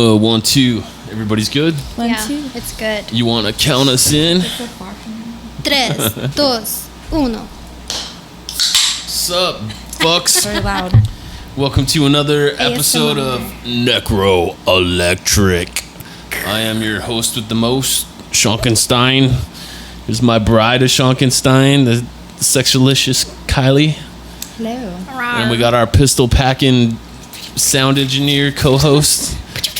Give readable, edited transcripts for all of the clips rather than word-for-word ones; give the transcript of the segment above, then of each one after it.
1, 2. Everybody's good? 1, 2. It's good. You want to count us in? 3, 2, 1. Sup, fucks? Very loud. Welcome to another ASMR. episode of Necro Electric. I am your host with the most, Schonkenstein. Here's my bride of Schonkenstein, the sexualicious Kylie. Hello. And we got our pistol packing sound engineer co-host,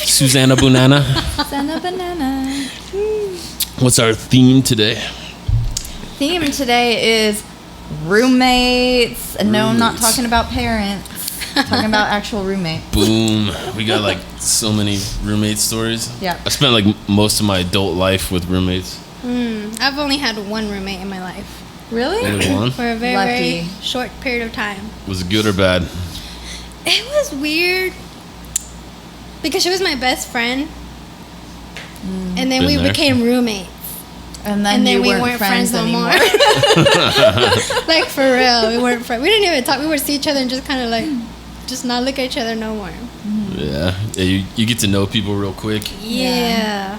Susana Banana. Susana Banana. What's our theme today? Theme today is roommates. And no, I'm not talking about parents. I'm talking about actual roommates. Boom. We got like so many roommate stories. Yeah. I spent like most of my adult life with roommates. I've only had one roommate in my life Really? Only one? for a very, Lucky. very short period of time. Was it good or bad? It was weird because she was my best friend, and then Been we there. became roommates, And then, and then you we weren't friends no anymore. more. Like for real, we weren't friends. We didn't even talk. We would see each other and just kind of like, just not look at each other no more. Yeah. You get to know people real quick. Yeah,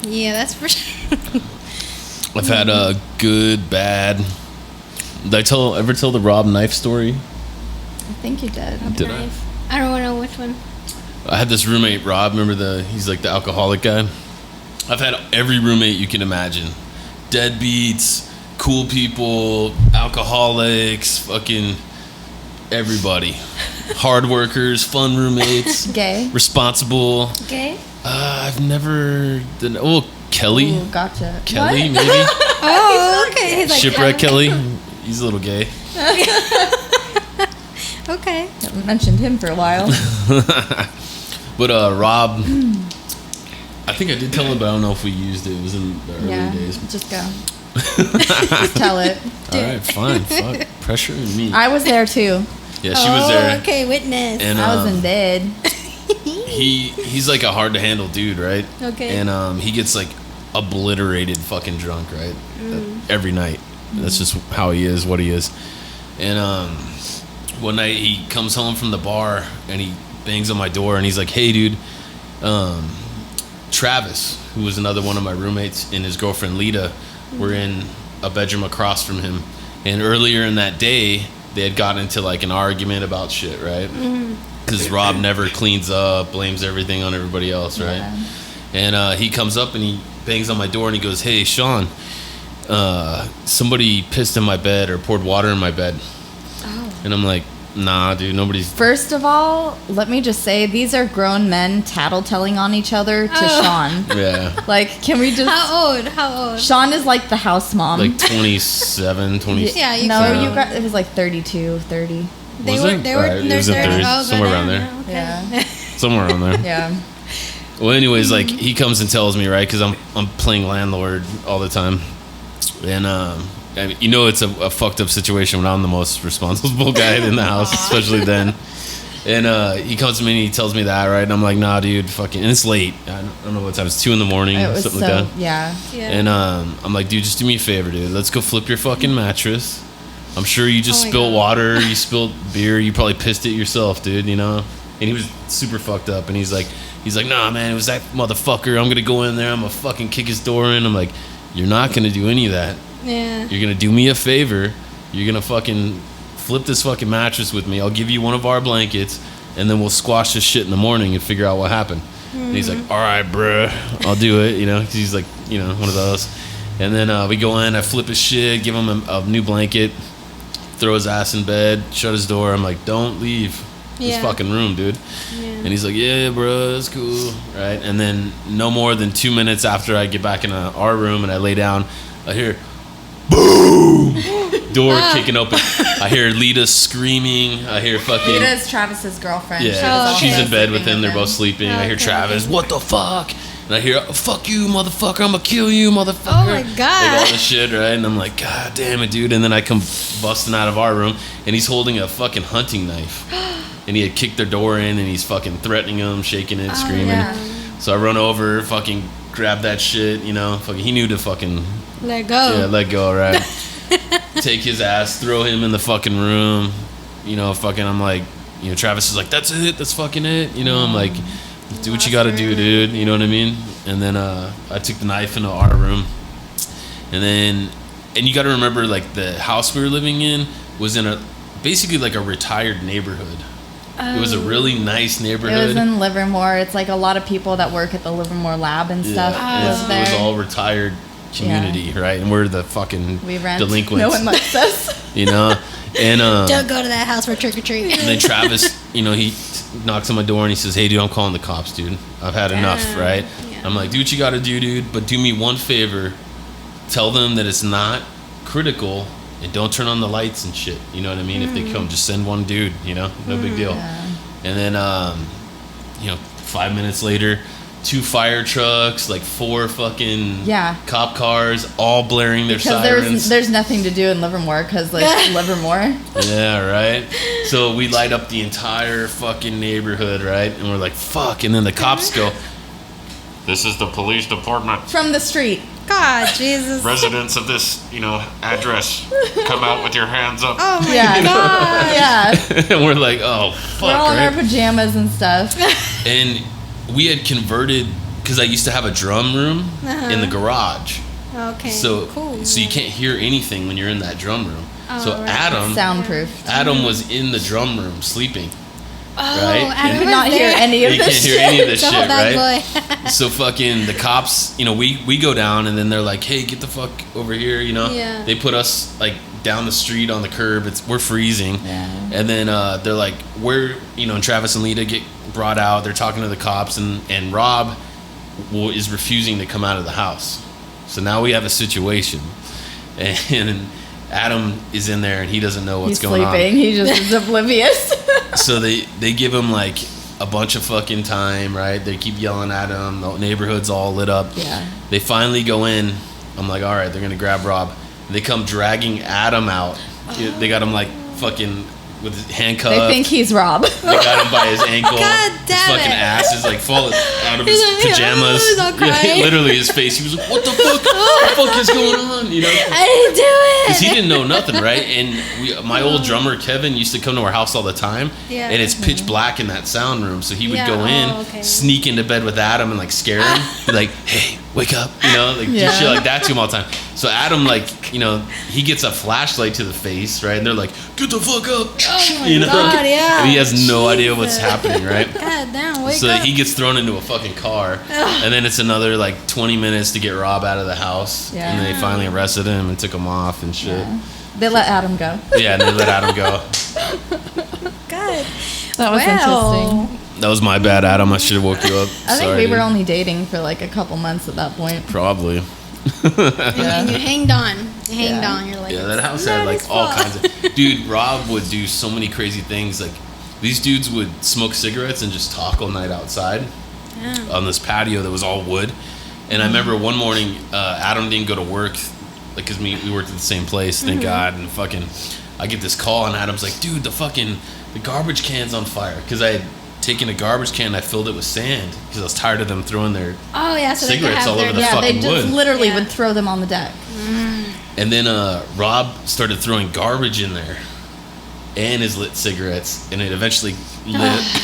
that's for sure. I've had a good, bad. Did I ever tell the Rob knife story? I think you did. Did I? I don't know which one. I had this roommate, Rob. Remember he's like the alcoholic guy. I've had every roommate you can imagine. Deadbeats, cool people, alcoholics, fucking everybody. Hard workers, fun roommates. Gay. Responsible. Okay. I've never done. Oh, Kelly. Ooh, gotcha. Kelly, What? maybe. Oh, okay. He's like, Shipwreck Kelly. He's a little gay. okay. Haven't mentioned him for a while. But Rob, I think I did tell him, but I don't know if we used it. It was in the early days. Just go. Just tell it. All right, fine. Fuck. Pressure and me. I was there too. Yeah, she was there. Okay, witness. And I was in bed. he's like a hard to handle dude, right? Okay. And he gets like obliterated fucking drunk, right? Every night. That's just how he is, what he is. And one night he comes home from the bar and he bangs on my door and he's like, "Hey dude, Travis, who was another one of my roommates, and his girlfriend Lita were in a bedroom across from him. And earlier in that day, they had gotten into like an argument about shit, right? Because Rob never cleans up, blames everything on everybody else, right? Yeah. And he comes up and he bangs on my door and he goes, "Hey, Sean, somebody pissed in my bed or poured water in my bed." Oh. And I'm like, "Nah, dude, nobody's..." First of all, let me just say, these are grown men tattletelling on each other to Sean. Yeah. Like, can we just... How old? Sean is like the house mom. Like 27, 20... Yeah, you no, can- you got... It was like 32, 30. They Was were it? they were Alright, in it their was in 30s. 30s, Oh, somewhere around there. okay. Yeah. Somewhere around there. Yeah. Well, anyways, like he comes and tells me, right? Because I'm playing landlord all the time, and I mean, you know, it's a fucked up situation when I'm the most responsible guy in the house, especially then. And he comes to me and he tells me that, right? And I'm like, "Nah, dude, fucking..." And it's late. I don't know what time. It's 2 a.m, It was something so... like that. Yeah. Yeah. And I'm like, "Dude, just do me a favor, dude. Let's go flip your fucking mattress. I'm sure you just Oh my spilled God. water, you spilled beer, you probably pissed it yourself, dude, you know?" And he was super fucked up, and he's like, "Nah, man, it was that motherfucker. I'm gonna go in there, I'm gonna fucking kick his door in." I'm like, "You're not gonna do any of that. Yeah. You're gonna do me a favor. You're gonna fucking flip this fucking mattress with me. I'll give you one of our blankets, and then we'll squash this shit in the morning and figure out what happened." And he's like, "All right, bruh, I'll do it," you know, 'cause he's like, you know, one of those. And then we go in, I flip his shit, give him a new blanket, throw his ass in bed, shut his door. I'm like, "Don't leave this Yeah. fucking room, dude." Yeah. And he's like, "Yeah, bro, that's cool," right? And then no more than 2 minutes after I get back in our room and I lay down, I hear boom, door kicking open. I hear Lita screaming. I hear fucking... Lita's Travis's girlfriend. Yeah, She was also she's in bed sleeping with him. They're him. both sleeping. I hear Okay. Travis, "What the fuck?" And I hear, "Fuck you, motherfucker. I'm gonna kill you, motherfucker." Oh my God. Like all this shit, right? And I'm like, "God damn it, dude." And then I come busting out of our room and he's holding a fucking hunting knife. And he had kicked their door in and he's fucking threatening them, shaking it, screaming. yeah. So I run over, fucking grab that shit, you know. Fucking, he knew to fucking, Let go. yeah, let go, right? Take his ass, throw him in the fucking room. You know, fucking, I'm like, you know, Travis is like, "That's it, that's fucking it." You know, I'm like, Do what you gotta do, dude. You know what I mean? And then I took the knife into our room. And you gotta remember, like, the house we were living in was in basically like a retired neighborhood. It was a really nice neighborhood. It was in Livermore. It's like a lot of people that work at the Livermore lab and stuff live there. It was all retired community, right? And we're the fucking delinquents. No one likes us. You know? And don't go to that house for trick or treat. And then Travis, you know, he knocks on my door and he says, "Hey, dude, I'm calling the cops, dude. I've had enough," right? Yeah. I'm like, "Do what you gotta do, dude, but do me one favor. Tell them that it's not critical and don't turn on the lights and shit." You know what I mean? If they come, just send one dude, you know? No big deal. Yeah. And then, 5 minutes later, 2 fire trucks, like 4 fucking cop cars, all blaring their sirens. There's nothing to do in Livermore because, like, Livermore. Yeah, right? So we light up the entire fucking neighborhood, right? And we're like, fuck. And then the cops go, "This is the police department. From the street. God, Jesus. Residents of this, address, come out with your hands up." Oh my God. Yeah. And we're like, oh, fuck, we're all in our pajamas and stuff. And we had converted, because I used to have a drum room in the garage. Okay, so, cool. So you can't hear anything when you're in that drum room. Oh, so right. Adam... Soundproof. Adam was in the drum room sleeping. Oh, right? I could not hear any of this shit. You can't hear any of this shit, right? Boy. So fucking the cops, we go down and then they're like, "Hey, get the fuck over here," Yeah. They put us like down the street on the curb. We're freezing. Yeah. And then they're like, and Travis and Lita get brought out. They're talking to the cops and Rob is refusing to come out of the house. So now we have a situation. And Adam is in there and he doesn't know what's going on. He's sleeping. He just is oblivious. So they give him like a bunch of fucking time, right? They keep yelling at him. The neighborhood's all lit up. Yeah. They finally go in. I'm like, all right, they're gonna grab Rob. They come dragging Adam out. They got him like fucking with his handcuffed. They think he's Rob. They got him by his ankle. God damn his fucking ass is like falling out of his pajamas. He's all crying. Literally, his face. He was like, "What the fuck? What the fuck is going on?" I didn't do it. Because he didn't know nothing, right? And my old drummer Kevin used to come to our house all the time. Yeah. And it's pitch black in that sound room, so he would go in, sneak into bed with Adam, and like scare him, be like, "Hey, wake up!" Do shit like that to him all the time. So Adam, he gets a flashlight to the face, right? And they're like, "Get the fuck up!" Oh my God, yeah. And he has no idea what's happening, right? God damn, wake so up. he gets thrown into a fucking car, and then it's another 20 minutes to get Rob out of the house, and then they finally arrested him and took him off and shit. Yeah. They let Adam go. Yeah, and they let Adam go. God. That was interesting. That was my bad, Adam. I should have woke you up. I think we were only dating for like a couple months at that point. Probably. And you hanged on. You hanged on. You're like, yeah, that house had all kinds of... Dude, Rob would do so many crazy things. Like, these dudes would smoke cigarettes and just talk all night outside on this patio that was all wood. And I remember one morning, Adam didn't go to work, because we worked at the same place, thank God. And fucking, I get this call, and Adam's like, "Dude, the garbage can's on fire." Because I had taken a garbage can, and I filled it with sand, because I was tired of them throwing their cigarettes all over the fucking wood. Yeah, they just literally would throw them on the deck. And then Rob started throwing garbage in there, and his lit cigarettes, and it eventually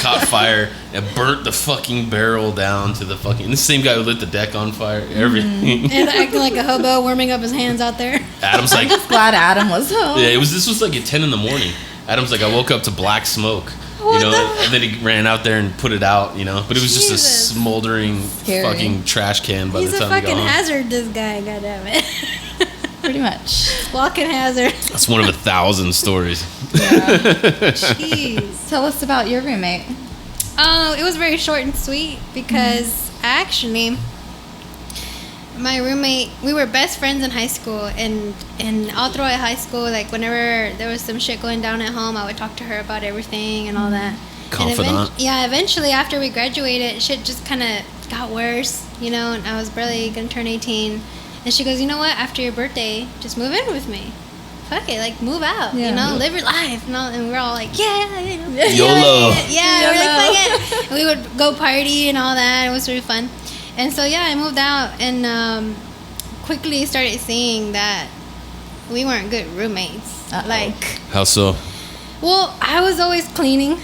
caught fire and burnt the fucking barrel down to the fucking... And the same guy who lit the deck on fire, everything. And acting like a hobo, warming up his hands out there. Adam's like... I'm just glad Adam was home. Yeah, this was like at 10 in the morning. Adam's like, I woke up to black smoke. And then he ran out there and put it out, But it was just a smoldering fucking trash can by the time he got home. He's a fucking hazard, this guy, goddammit. Pretty much. Walking hazard. That's one of 1,000 stories. Yeah. Jeez. Tell us about your roommate. It was very short and sweet because actually my roommate, we were best friends in high school, and all throughout high school, like whenever there was some shit going down at home, I would talk to her about everything and all that. Confidant. And eventually after we graduated, shit just kind of got worse, and I was barely gonna turn 18. And she goes, "You know what? After your birthday, just move in with me. Fuck it, move out, live your life." And we're all like, YOLO. Yeah, we're like, fuck it. And we would go party and all that. It was really fun. And so, I moved out and quickly started seeing that we weren't good roommates. How so? Well, I was always cleaning.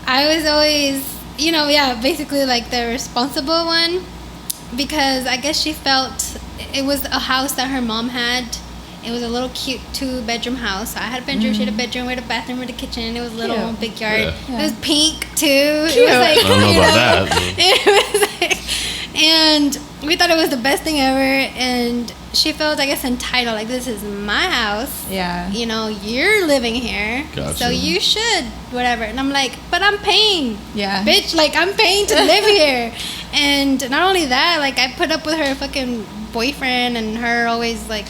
I was always basically like the responsible one, because I guess she felt it was a house that her mom had. It was a little cute 2-bedroom house. I had a bedroom, she had a bedroom, we had a bathroom with a kitchen. It was a little big yard. Yeah. It was pink too. Cute. It was like, I don't know about that. It was like, and we thought it was the best thing ever. And she felt, I guess, entitled. Like, this is my house. Yeah. You're living here. Gotcha. So you should, whatever. And I'm like, but I'm paying. Yeah. Bitch, like, I'm paying to live here. And not only that, like, I put up with her fucking boyfriend and her always, like,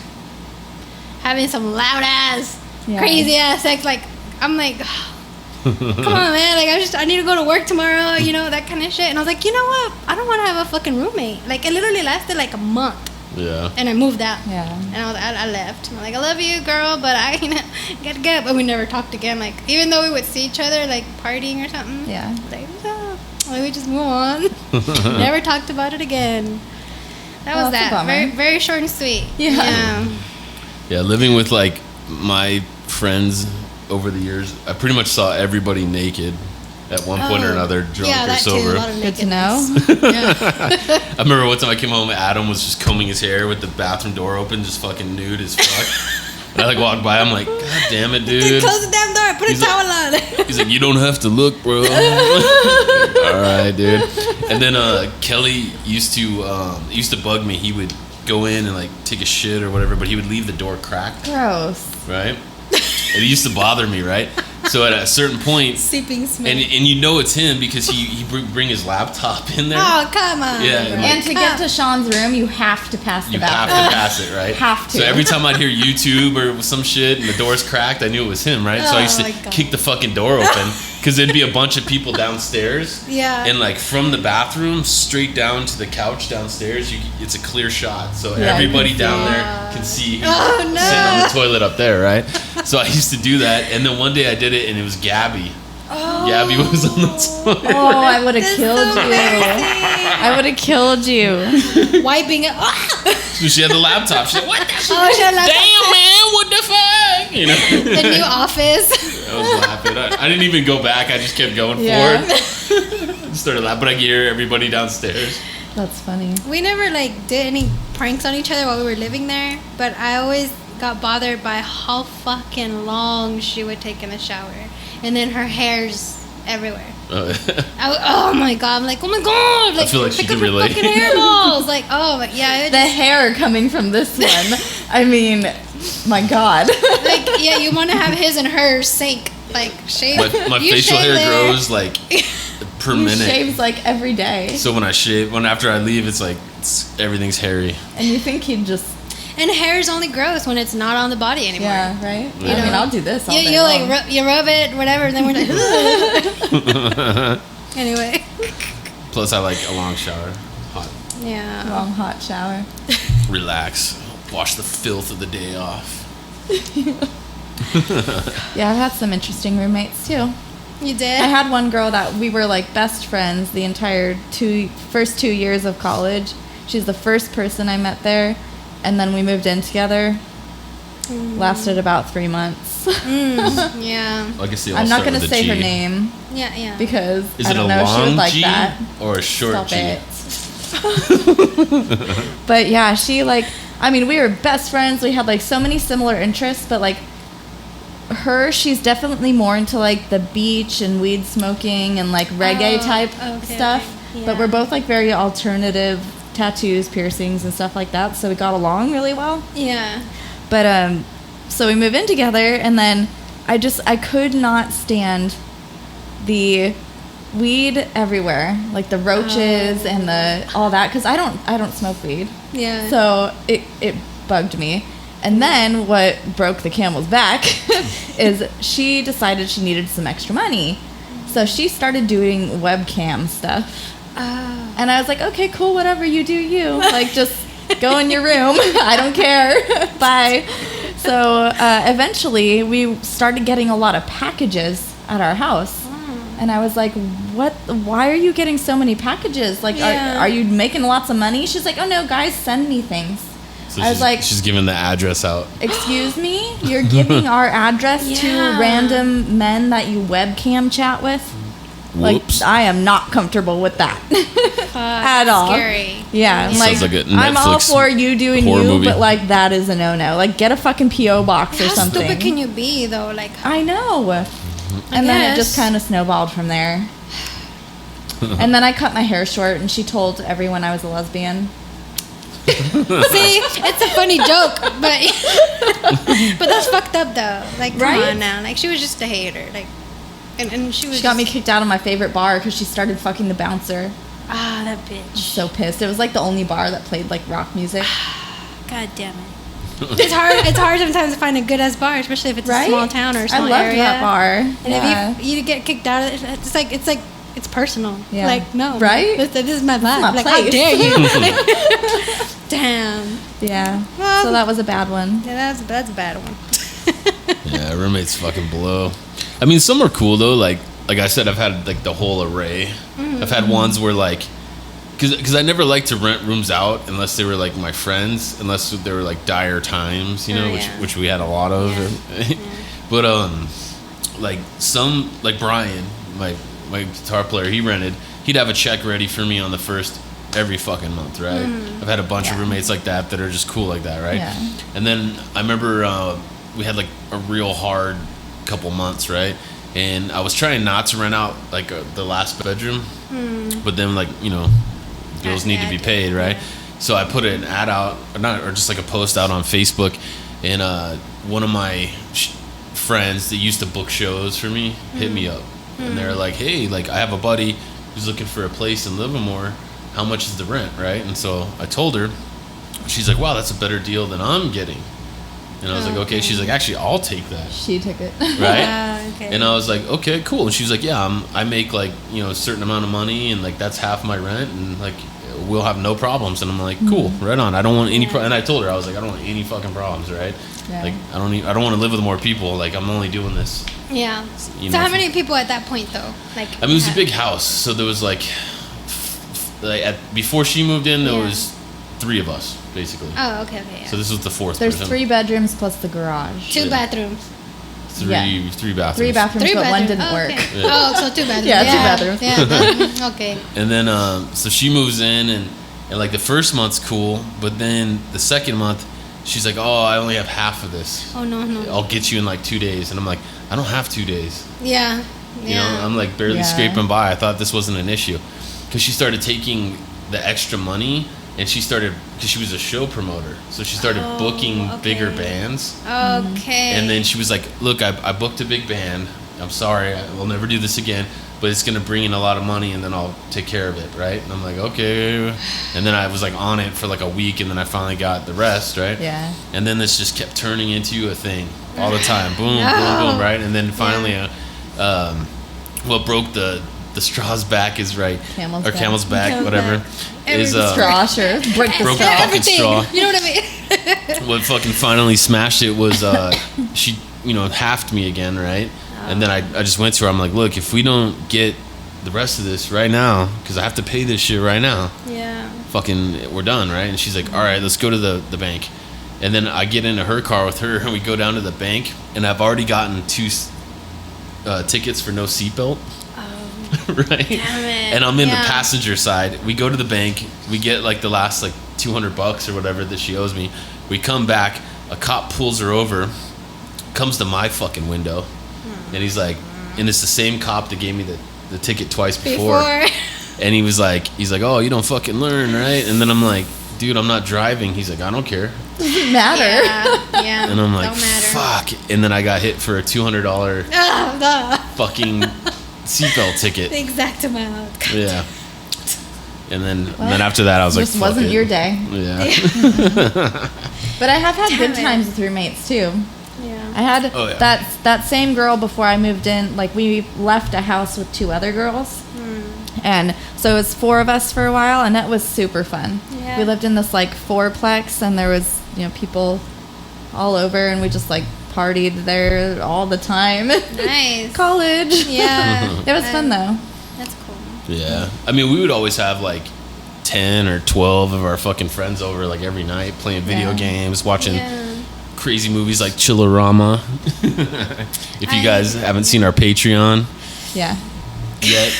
having some loud ass, crazy ass sex. Like, I'm like, come on, man. Like, I need to go to work tomorrow, that kind of shit. And I was like, you know what? I don't want to have a fucking roommate. Like, it literally lasted like a month. Yeah. And I moved out. Yeah. And I left. I'm like, I love you, girl, but I gotta go. But we never talked again. Like, even though we would see each other, like, partying or something. Yeah. Like, we just move on. Never talked about it again. That was that's a that. bummer. Very, very short and sweet. Yeah. Yeah, living with like my friends over the years, I pretty much saw everybody naked at one point or another, drunk or that sober. Too, a lot of Good to nakedness. know. I remember one time I came home, Adam was just combing his hair with the bathroom door open, just fucking nude as fuck. And I like walked by, I'm like, God damn it, dude. Close the damn door. Put a towel on. He's like, you don't have to look, bro. All right, dude. And then Kelly used to bug me. He would go in and like take a shit or whatever, but he would leave the door cracked. Gross. Right? It used to bother me, right? So at a certain point, Seeping smoke. and it's him because he bring his laptop in there. Oh, come on. Yeah, And to get to Sean's room, you have to pass the You have bathroom. to pass it, right? Have to. So every time I'd hear YouTube or some shit and the door's cracked, I knew it was him, right? So I used Oh my to God. kick the fucking door open because there'd be a bunch of people downstairs. Yeah. And like from the bathroom straight down to the couch downstairs, it's a clear shot. So Yeah, everybody you can down see. there can see who's Oh, no. sitting on the toilet up there, right? So I used to do that. And then one day I did it and it was Gabby. Oh. Gabby was on the toilet. Oh, I would have That's killed so you. I would have killed you. Wiping it. So she had the laptop. She's like, what the fuck? Oh, she had like Damn, man, what the fuck? You know? the new office. I was laughing. I didn't even go back. I just kept going Yeah. forward. Started laughing, but I could hear everybody downstairs. That's funny. We never like did any pranks on each other while we were living there, but I always got bothered by how fucking long she would take in the shower, and then her hair's everywhere. Oh my god! I'm like, oh my god! Like, I feel like she pick can up her relate. fucking hairballs. Like, oh my, yeah. The hair coming from this one. I mean, my God. Like, yeah, you want to have his and hers sync. Like, shave. My you facial shave hair there. grows like per He minute. shaves like every day. So when after I leave, it's like everything's hairy. And you think he'd just, And hair is only gross when it's not on the body anymore. yeah, right? Yeah. I mean, I'll do this all day You like long. you rub it, whatever, and then we're like, ugh. Anyway. Plus, I like a long shower. Hot. Yeah. Long hot shower. Relax. Wash the filth of the day off. Yeah, I've had some interesting roommates too. You did? I had one girl that we were like best friends the entire first 2 years of college. She's the first person I met there, and then we moved in together. Lasted about 3 months. Yeah. I guess they all I'm not start gonna with a say her G. name Yeah, yeah. because Is I it a don't know if she long would like G that. or a short Stop G? it. But yeah, she like, I mean, we were best friends. We had like so many similar interests, but like she's definitely more into like the beach and weed smoking and like reggae type stuff. okay. But Yeah. we're both like very alternative, tattoos, piercings, and stuff like that. So we got along really well. Yeah. But so we moved in together, and then I could not stand the weed everywhere, like the roaches and the all that, because I don't smoke weed. Yeah. So it bugged me. And then what broke the camel's back is she decided she needed some extra money. So she started doing webcam stuff. And I was like, okay, cool, whatever, you do you. Like, just go in your room. I don't care. Bye. So eventually we started getting a lot of packages at our house. And I was like, what? Why are you getting so many packages? Like, Yeah. are you making lots of money? She's like, oh, no, guys send me things. So I was like, she's giving the address out. excuse me? You're giving our address to Yeah. random men that you webcam chat with? Whoops. Like, I am not comfortable with that at all. Scary. Yeah, Sounds like a I'm all Netflix for you doing horror you, movie. but like that is a no-no. Like, get a fucking PO box or How something. stupid can you be though? Like, I know. And then it just kind of snowballed from there. And then I cut my hair short, and she told everyone I was a lesbian. see, it's a funny joke, but that's fucked up though. Like, come Right? on now. Like, she was just a hater. Like, and she was. She got me kicked out of my favorite bar because she started fucking the bouncer. Ah, that bitch. So pissed. It was like the only bar that played like rock music. God damn it. It's hard. It's hard sometimes to find a good ass bar, especially if it's a small town or a small I loved area. that bar. And if you get kicked out of it, it's like it's personal. Yeah. Like, no, Right? This is my vibe. my Like, how place. dare you? Damn. Yeah. Well, So that was a bad one. Yeah, that's a bad one. Yeah, roommates fucking blow. I mean, some are cool though. Like I said, I've had like the whole array. I've had ones where like, because I never liked to rent rooms out unless they were like my friends, unless they were like dire times, you know, which we had a lot of. Yeah. But like some, like Brian, my guitar player, he rented. He'd have a check ready for me on the first every fucking month, right? I've had a bunch of roommates like that are just cool like that, right? Yeah. And then I remember we had like a real hard couple months, right? And I was trying not to rent out like the last bedroom, but then like, you know, bills need to be paid, right? So I put an ad out, or just like a post out on Facebook, and one of my friends that used to book shows for me hit me up, and they're like, hey, like I have a buddy who's looking for a place in Livermore. How much is the rent, right? And so I told her. She's like, wow, that's a better deal than I'm getting. And I was like, okay. She's like, actually, I'll take that. She took it. Right? Okay. And I was like, okay, cool. And she was like, yeah, I make like, you know, a certain amount of money, and like that's half my rent, and like we'll have no problems. And I'm like, cool, right on. I don't want any and I told her, I was like, I don't want any fucking problems, right? Yeah. Like I don't want to live with more people. Like I'm only doing this. Yeah. You So know, how many people at that point though? Like, I mean, it was a big house, so there was like before she moved in, there was 3 of us basically. Oh, okay, yeah. So this was the 4th There's person. 3 bedrooms plus the garage. 2 bathrooms. Three bathrooms. 3 bathrooms, but one didn't work. Okay. Oh, so 2 bathrooms. Yeah, 2 bathrooms. Yeah. Okay. And then so she moves in, and like the first month's cool, but then the second month she's like, oh, I only have half of this. Oh no. I'll get you in like 2 days. And I'm like, I don't have 2 days. Yeah. You know, I'm like barely scraping by. I thought this wasn't an issue, because she started taking the extra money, and she started, because she was a show promoter, so she started booking bigger bands. Okay. And then she was like, look, I booked a big band. I'm sorry, we'll never do this again, but it's gonna bring in a lot of money, and then I'll take care of it, right? And I'm like, okay. And then I was like on it for like a week, and then I finally got the rest, right? Yeah. And then this just kept turning into a thing all the time. Boom, boom, boom, right? And then finally, what broke the straw's back is right, camel's back, whatever. Is straw, sure. Break the broke straw. the fucking straw. You know what I mean? What fucking finally smashed it was she, you know, halved me again, right? And then I just went to her. I'm like, look, if we don't get the rest of this right now, because I have to pay this shit right now, fucking, we're done, right? And she's like, all right, let's go to the bank. And then I get into her car with her, and we go down to the bank, and I've already gotten 2 tickets for no seatbelt. Right? Damn it. And I'm in the passenger side. We go to the bank. We get like the last like $200 or whatever that she owes me. We come back. A cop pulls her over, comes to my fucking window, and he's like, and it's the same cop that gave me the ticket twice before. And he's like, oh, you don't fucking learn, right? And then I'm like, dude, I'm not driving. He's like, I don't care. Doesn't matter. Yeah. And I'm like, don't matter. fuck. And then I got hit for a $200 fucking seatbelt ticket. The exact amount. Yeah. And then after that, I was like, Just wasn't your day. Yeah. But I have had good times with roommates too. Yeah. I had that same girl before I moved in. Like, we left a house with 2 other girls, and so it was 4 of us for a while, and that was super fun. Yeah. We lived in this like 4-plex, and there was, you know, people all over, and we just like partied there all the time. Nice. College. Yeah. It was fun though. That's cool. Yeah. I mean, we would always have like 10 or 12 of our fucking friends over like every night, playing video games, watching crazy movies like Chillerama. If you guys haven't seen our Patreon. Yeah. yet.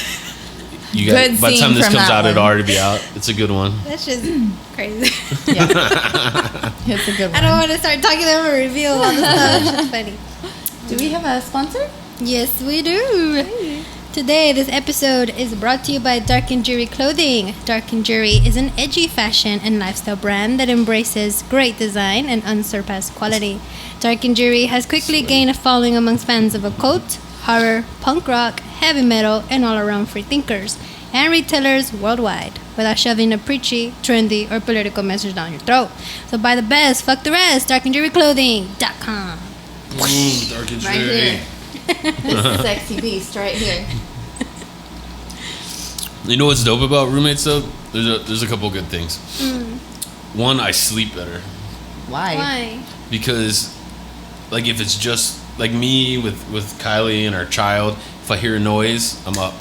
You Good got by the time scene this from comes that out, it'll one. already be out. It's a good one. That's just crazy. Yeah. It's a good one. I don't want to start talking about reveal all the stuff. It's just funny. Do we have a sponsor? Yes, we do. Today, this episode is brought to you by Dark and Jury Clothing. Dark and Jury is an edgy fashion and lifestyle brand that embraces great design and unsurpassed quality. Dark and Jury has quickly gained a following amongst fans of occult, horror, punk rock, heavy metal, and all-around free thinkers, and retailers worldwide, without shoving a preachy, trendy, or political message down your throat. So buy the best, fuck the rest, darkandjuryclothing.com. Dark and Right Jury. here. This sexy beast right here. You know what's dope about roommates though? There's a couple good things. One, I sleep better Why? because, like, if it's just like me with Kylie and our child, if I hear a noise, I'm up.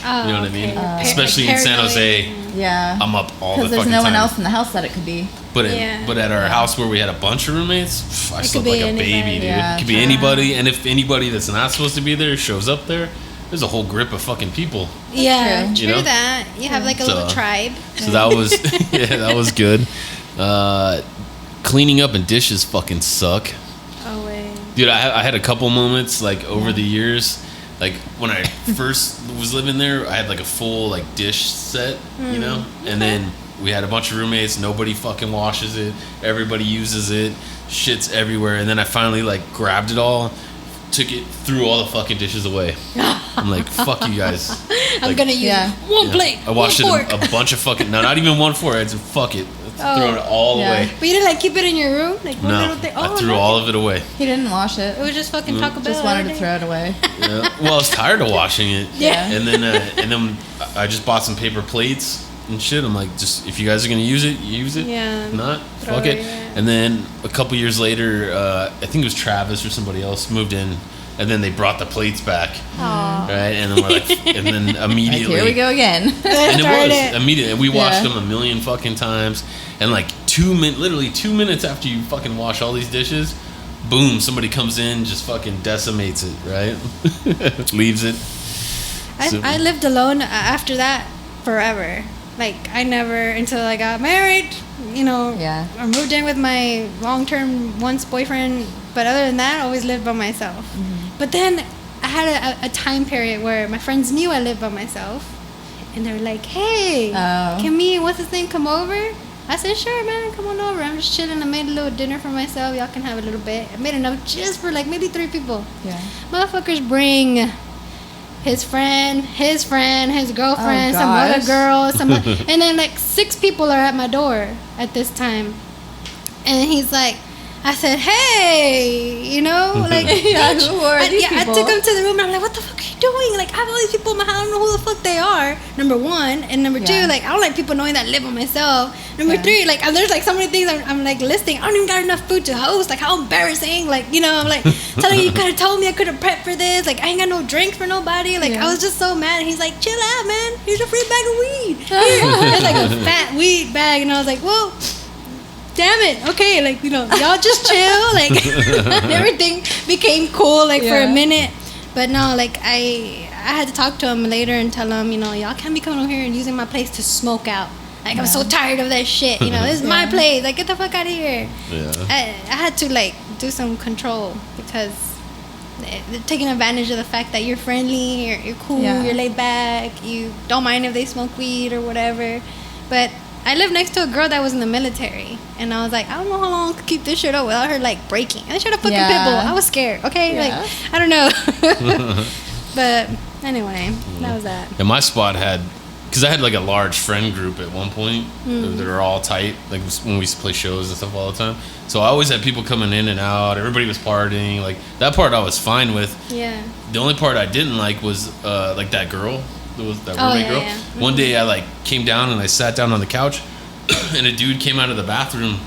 Oh, You know what I mean? okay. Especially in San Jose, Yeah. I'm up all the Because there's fucking no time. one else in the house that it could be. But Yeah. but at our house where we had a bunch of roommates, I It slept could like be a anybody. baby, dude. Yeah, It could be true. anybody, and if anybody that's not supposed to be there shows up there, there's a whole grip of fucking people. Yeah, true. true You know? that. You have like a So- little tribe. So that was that was good. Cleaning up and dishes fucking suck. Oh, wait. Dude, I had a couple moments like over the years, like when I first was living there, I had like a full like dish set, you know, and then we had a bunch of roommates. Nobody fucking washes it. Everybody uses it. Shit's everywhere. And then I finally like grabbed it all, took it, threw all the fucking dishes away. I'm like, fuck you guys. I'm Like, gonna use Yeah. one yeah. plate. I washed one it fork. a bunch of fucking. No, not even one fork. I said fuck it. Throw it all Yeah. away. But you didn't like keep it in your room? Like one No, little thing? I threw no. all of it away. He didn't wash It it. was just fucking Taco Bell. Just wanted every to day. throw it away. Yeah. Well, I was tired of washing it. Yeah. And then I just bought some paper plates and shit. I'm like, just if you guys are gonna use it, use it. Yeah. If not, Throw fuck it it. away. And then a couple years later, I think it was Travis or somebody else moved in, and then they brought the plates back. Aw. Right. And then we're like, and then Like, immediately. here we go again. And it Started was it. immediately. We washed Yeah. them a million fucking times, and like literally 2 minutes after you fucking wash all these dishes, boom, somebody comes in, just fucking decimates it, right? Leaves it. So- I lived alone after that forever. Like, I never, until I got married, you know, Yeah. or moved in with my long-term once boyfriend. But other than that, I always lived by myself. But then I had a time period where my friends knew I lived by myself. And they were like, hey, Oh. can me and what's his name come over? I said, sure, man, come on over. I'm just chilling. I made a little dinner for myself. Y'all can have a little bit. I made enough just for like maybe 3 people. Yeah. Motherfuckers bring his friend, his girlfriend, Oh, some other gosh. girl, and then like 6 people are at my door at this time. And he's like, I said, hey, you know, like, Yeah, bitch. who are these I people? took him to the room and I'm like, what the fuck are you doing? Like, I have all these people in my house. I don't know who the fuck they are. Number 1. And number 2, Yeah. like, I don't like people knowing that I live by myself. Number Yeah. 3, like, there's like so many things I'm like listing. I don't even got enough food to host. Like, how embarrassing. Like, you know, I'm like, telling you could have told me I could have prepped for this. Like, I ain't got no drinks for nobody. Like, Yeah. I was just so mad. And he's like, chill out, man. Here's a free bag of weed. Here. It's like a fat weed bag. And I was like, whoa. Damn it. Okay, like, you know, y'all just chill. Like, and everything became cool, like, for a Yeah. minute. But no, like, I had to talk to him later and tell him, you know, y'all can't be coming over here and using my place to smoke out. Like, I'm so tired of that shit. You know, this is my Yeah. place. Like, get the fuck out of here. Yeah. I had to, like, do some control because they're taking advantage of the fact that you're friendly, you're cool, Yeah. you're laid back, you don't mind if they smoke weed or whatever. But I lived next to a girl that was in the military, and I was like, I don't know how long I could keep this shit up without her like breaking. And she had a fucking Yeah. pit bull. I was scared. Okay, Yeah. like I don't know. But anyway, that was that. And my spot had, because I had like a large friend group at one point that were all tight, like when we used to play shows and stuff all the time. So I always had people coming in and out. Everybody was partying. Like that part I was fine with. Yeah. The only part I didn't like was like that girl. There was that Oh, roommate yeah, girl. yeah. One day I like came down and I sat down on the couch, and a dude came out of the bathroom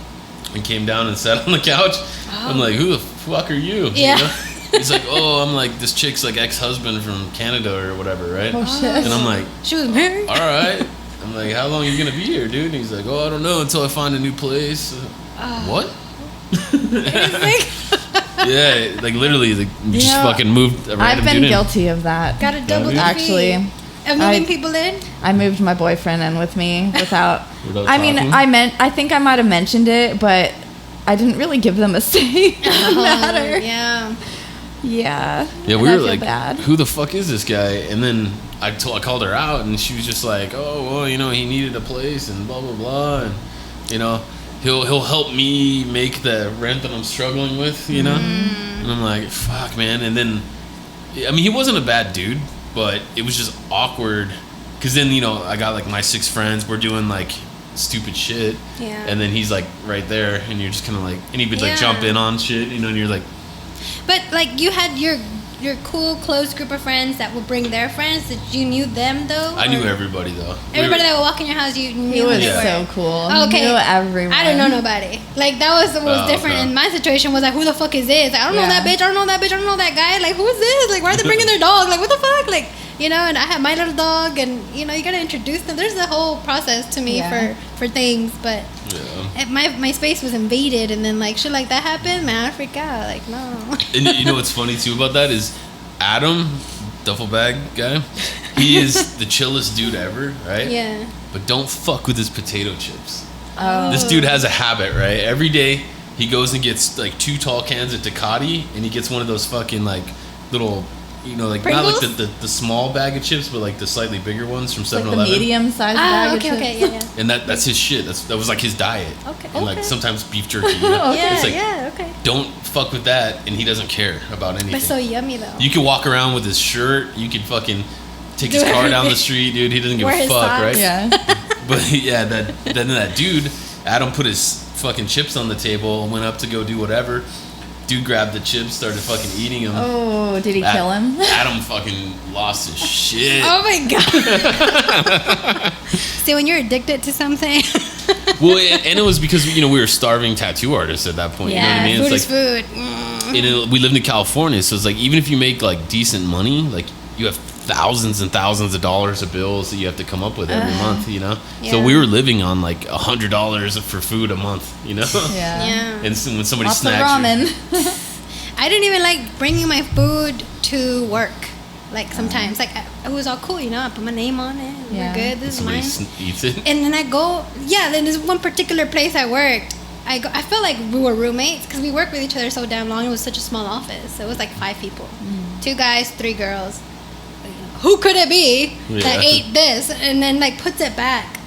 and came down and sat on the couch. I'm like, who the fuck are you? Yeah. You know? He's like, oh, I'm like this chick's like ex-husband from Canada or whatever, right? Oh, shit. And I'm like, She was married. all right. I'm like, how long are you gonna be here, dude? And he's like, oh, I don't know until I find a new place. What? It's like- Yeah, like literally, like, just fucking moved a random I've been dude in. guilty of that. Got a double defeat. Actually, Of moving people in? I moved my boyfriend in with me without. Without I mean, talking? I think I might have mentioned it, but I didn't really give them a say in the matter. Yeah. Yeah. Yeah, and we I were feel like, bad. who the fuck is this guy? And then I called her out, and she was just like, oh, well, you know, he needed a place, and blah, blah, blah. And, you know, he'll help me make the rent that I'm struggling with, you know? And I'm like, fuck, man. And then, I mean, he wasn't a bad dude, but it was just awkward. Because then, you know, I got, like, my 6 friends. We're doing, like, stupid shit. Yeah. And then he's, like, right there, and you're just kind of like, and he would, like, jump in on shit, you know, and you're like, But like you had your cool close group of friends that would bring their friends. That you knew them though. I knew everybody though. Everybody that would walk in your house, you knew. He was who they so were. cool. Okay. He knew everyone. I didn't know nobody. Like that was what was Oh, different okay. in my situation. Was like, who the fuck is this? Like, I don't know Yeah. that bitch. I don't know that bitch. I don't know that guy. Like, who is this? Like, why are they bringing their dog? Like, what the fuck? Like, you know. And I had my little dog, and you know, you gotta introduce them. There's a whole process to me Yeah. for things, but. Yeah. My space was invaded, and then like shit like that happened, man, I freak out. Like no. And you know what's funny too about that is Adam, duffel bag guy, he is the chillest dude ever, right? Yeah. But don't fuck with his potato chips. Oh. This dude has a habit, right? Every day he goes and gets like 2 tall cans of Ducati, and he gets one of those fucking like little, you know, like not like Pringles? the small bag of chips, but like the slightly bigger ones from Like 7-Eleven. the medium-sized bag Ah, of okay, chips. okay, yeah, yeah. And that's his shit. That was like his diet. Okay, And like okay. sometimes beef jerky. You know? Yeah, It's like, yeah, okay. don't fuck with that, and he doesn't care about anything. But so yummy though. You can walk around with his shirt. You can fucking take his Do car down the everything. street, dude. He doesn't give Wear a his fuck, socks. right? Yeah. But yeah, that dude, Adam put his fucking chips on the table and went up to go do whatever. Dude grabbed the chips, started fucking eating them. Oh, did he kill him? Adam fucking lost his shit. Oh my god. See, when you're addicted to something. Well, and it was because, you know, we were starving tattoo artists at that point. You know what I mean? Food It's is like, food. and we lived in California, so it's like even if you make like decent money, like you have thousands and thousands of dollars of bills that you have to come up with every month, you know. So Yeah. we were living on like $100 for food a month, you know. Yeah. Yeah. And so when somebody Lots of snatched ramen. I didn't even like bringing my food to work. Like sometimes, like it was all cool, you know. I put my name on it. Yeah. We're good. This is somebody mine. eats it. And then I go, yeah. Then there's one particular place I worked. I felt like we were roommates because we worked with each other so damn long. It was such a small office. So it was like 5 people, 2 guys, 3 girls. Who could it be that Yeah. ate this and then like puts it back?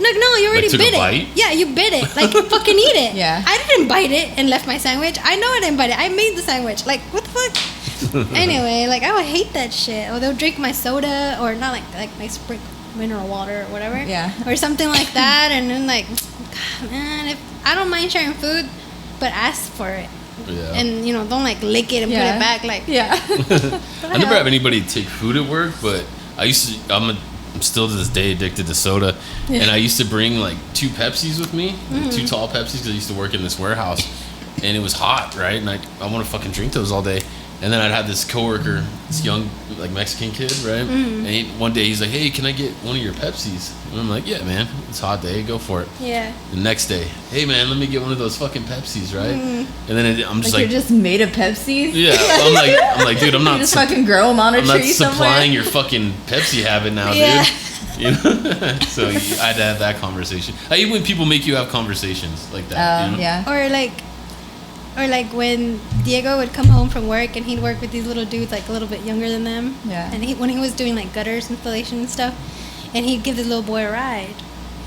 Like, no, you already took a bit it. bite? Yeah, you bit it. Like, fucking eat it. Yeah. I didn't bite it and left my sandwich. I know I didn't bite it. I made the sandwich. Like, what the fuck? Anyway, like, I would hate that shit. Or they'll drink my soda or not like my spring mineral water or whatever. Yeah. Or something like that. And then, like, God, man, if I don't mind sharing food, but ask for it. Yeah. And, you know, don't, like, lick it and put Yeah. it back. Like, Yeah. I never have anybody take food at work, but I used to. I'm still to this day addicted to soda, and I used to bring like 2 Pepsis with me, like 2 tall Pepsis, because I used to work in this warehouse, and it was hot, right? And I want to fucking drink those all day. And then I'd have this coworker, this young like Mexican kid, right? And one day he's like, "Hey, can I get one of your Pepsis?" And I'm like, "Yeah, man, it's a hot day, go for it." yeah. The next day, "Hey, man, let me get one of those fucking Pepsis, right?" And then I'm just Like, like, you're just made of Pepsi. "Yeah," I'm like, dude, I'm You not. just fucking grow them on a I'm not tree supplying somewhere. your fucking Pepsi habit now, Yeah. dude. You know? So I had to have that conversation. I hate when people make you have conversations like that. You know? Yeah. Or like when Diego would come home from work and he'd work with these little dudes like a little bit younger than them. Yeah. And when he was doing like gutters installation and stuff, and he'd give this little boy a ride.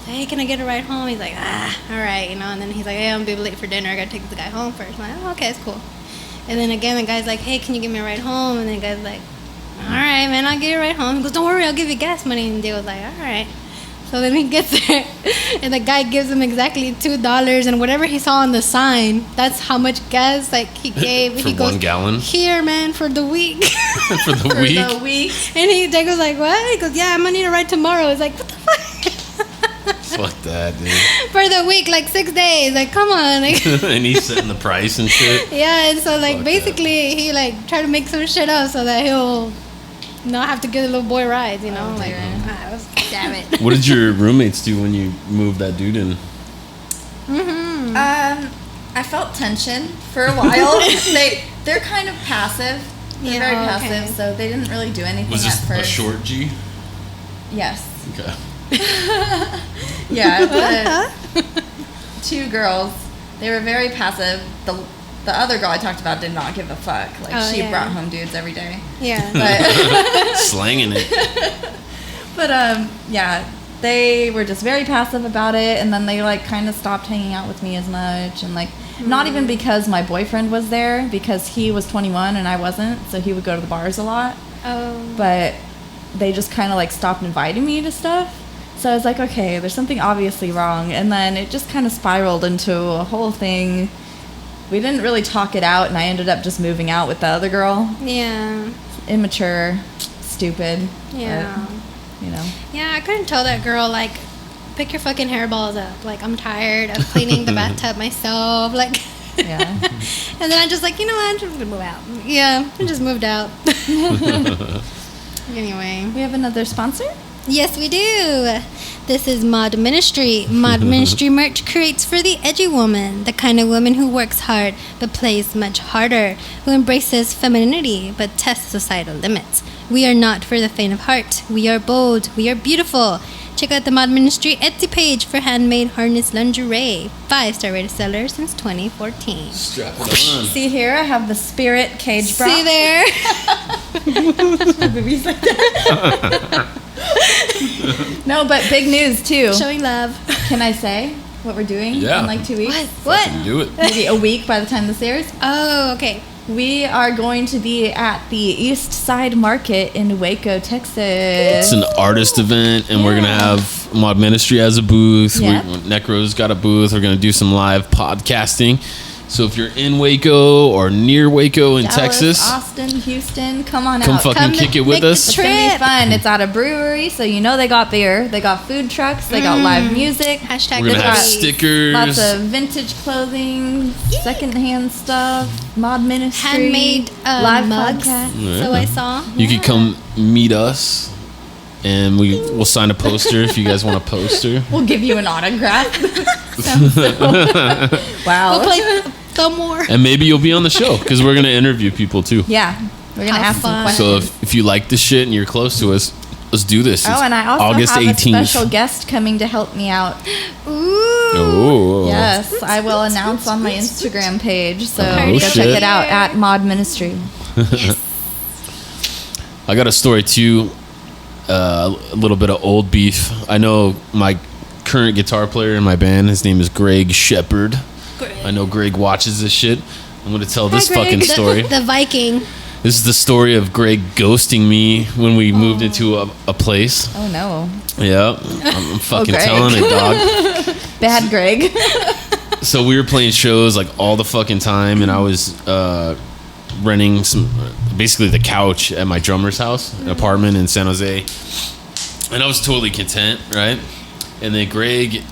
Hey, can I get a ride home? He's like, all right, you know. And then he's like, hey, I'm gonna be late for dinner. I gotta take the guy home first. I'm like, oh, okay, it's cool. And then again, the guy's like, hey, can you give me a ride home? And then the guy's like, all right, man, I'll give you a ride home. He goes, don't worry, I'll give you gas money. And Diego's like, all right. So then he gets there, and the guy gives him exactly $2, and whatever he saw on the sign, that's how much gas like he gave. For He goes, 1 gallon? Here, man, for the week. For the For week? the week. And Diego's like, what? He goes, yeah, I'm gonna need a ride tomorrow. It's like, what the fuck? Fuck that, dude. For the week, like 6 days. Like, come on. Like, And he's setting the price and shit. yeah, and so like Fuck basically he like tried to make some shit up so that he'll not have to give the little boy rides, you know? Oh, like, dear. damn it. What did your roommates do when you moved that dude in? Mm-hmm. I felt tension for a while. They're kind of passive. They're very passive, so they didn't really do anything Was this at first. a short G? Yes. Okay. Yeah, the two girls, they were very passive. The other girl I talked about did not give a fuck. Like, she brought home dudes every day. Yeah. But Slanging it. But, yeah, they were just very passive about it, and then they, like, kind of stopped hanging out with me as much, and, like, not even because my boyfriend was there, because he was 21 and I wasn't, so he would go to the bars a lot. Oh. But they just kind of, like, stopped inviting me to stuff. So I was like, okay, there's something obviously wrong. And then it just kind of spiraled into a whole thing. We didn't really talk it out, and I ended up just moving out with the other girl. Yeah. Immature, stupid. Yeah. But, you know. Yeah, I couldn't tell that girl, like, pick your fucking hairballs up. Like, I'm tired of cleaning the bathtub myself. Like, Yeah. and then I just like, you know what, I'm just gonna move out. Yeah, I just moved out. Anyway. We have another sponsor? Yes, we do. This is Mod Ministry. Mod Ministry merch creates for the edgy woman, the kind of woman who works hard but plays much harder, who embraces femininity but tests societal limits. We are not for the faint of heart. We are bold. We are beautiful. Check out the Mod Ministry Etsy page for handmade harness lingerie. 5-star rated seller since 2014. Strap it on. See here, I have the Spirit Cage bra. See there? Movies like that. No, but big news too. Showing love. Can I say what we're doing Yeah. in like 2 weeks? What? Do it. Maybe a week by the time this airs. Oh, okay. We are going to be at the East Side Market in Waco, Texas. It's an artist event, and we're going to have Mod Ministry as a booth. Yeah. Necro's got a booth. We're going to do some live podcasting. So if you're in Waco or near Waco in Dallas, Texas, Austin, Houston, come on come out. fucking kick it with make us. It's gonna be trip. fun. It's at a brewery, so you know they got beer. They got food trucks. They got live music. Hashtag We're going to have Liberties. stickers. Lots of vintage clothing, secondhand stuff, Mod Ministry, Handmade live mugs. podcast. So I saw. You could come meet us, and we'll sign a poster if you guys want a poster. We'll give you an autograph. Sounds so wow. We'll play more. And maybe you'll be on the show, because we're going to interview people too. Yeah, we're gonna How ask some fun. questions. So if you like this shit and you're close to us, let's do this. It's and I also August have 18th. a special guest coming to help me out. Ooh. Oh. Yes, I will announce on my Instagram page. So Oh, go shit. check it out at Mod Ministry. I got a story too. A little bit of old beef. I know my current guitar player in my band. His name is Greg Shepard. I know Greg watches this shit. I'm gonna tell this Greg. fucking story. The Viking. This is the story of Greg ghosting me when we moved into a place. Oh no, Yeah, I'm fucking Greg. telling it, dog. bad Greg. So we were playing shows like all the fucking time, and I was renting basically the couch at my drummer's house, an apartment in San Jose, and I was totally content, right? And then Greg,